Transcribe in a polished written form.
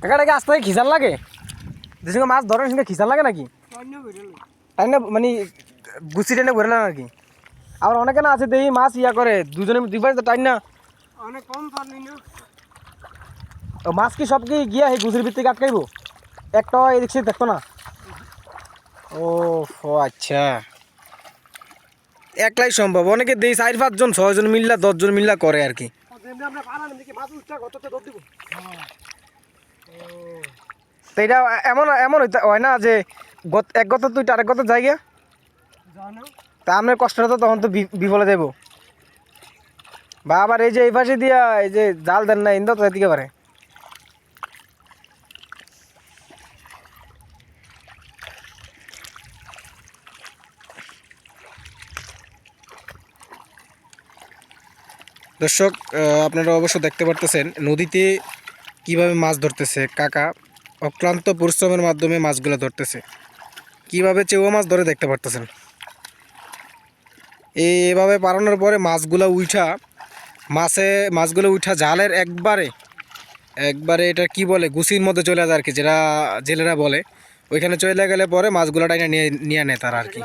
কাকাটাকে আস্তে খিসার লাগে যে সঙ্গে মাছ ধরেন সঙ্গে খিসার লাগে নাকি তাই না মানে গুছি টেনে ঘুরে না নাকি আবার অনেকে না আছে দেখি মাছ ইয়া করে দুজনে দুইবার টাইম না অনেক কম পারলি না মাছ কি সব কি গিয়া সেই গুছির ভিত্তিকে আটকাইব একটা এদিক সে দেখতো না ও আচ্ছা একলাই সম্ভব অনেকে দেই 4-5 জন 6 জন মিল্লা 10 জন মিল্লা করে আর কি তো এটা এমন এমন হয় না যে এক গত তুই আরেক গত জায়গা তা আপনার কষ্টটা তো তখন তো বিফলে দেব বা আবার এই যে এই পাশে দিয়া এই যে জাল দেন না ইন্দো তো এদিকে পারে দর্শক আপনারা অবশ্য দেখতে পারতেছেন নদীতে কিভাবে মাছ ধরতেছে কাকা অক্লান্ত পরিশ্রমের মাধ্যমে মাছগুলো ধরতেছে কিভাবে চেউয়া মাছ ধরে দেখতে পারতেছেন এভাবে পারানোর পরে মাছগুলো উঠা জালের একবারে এটা কি বলে গুছির মধ্যে চলে যায় আর কি যেটা জেলেরা বলে ওইখানে চলে গেলে পরে মাছগুলো টাইনা নিয়ে নেয় তারা আর কি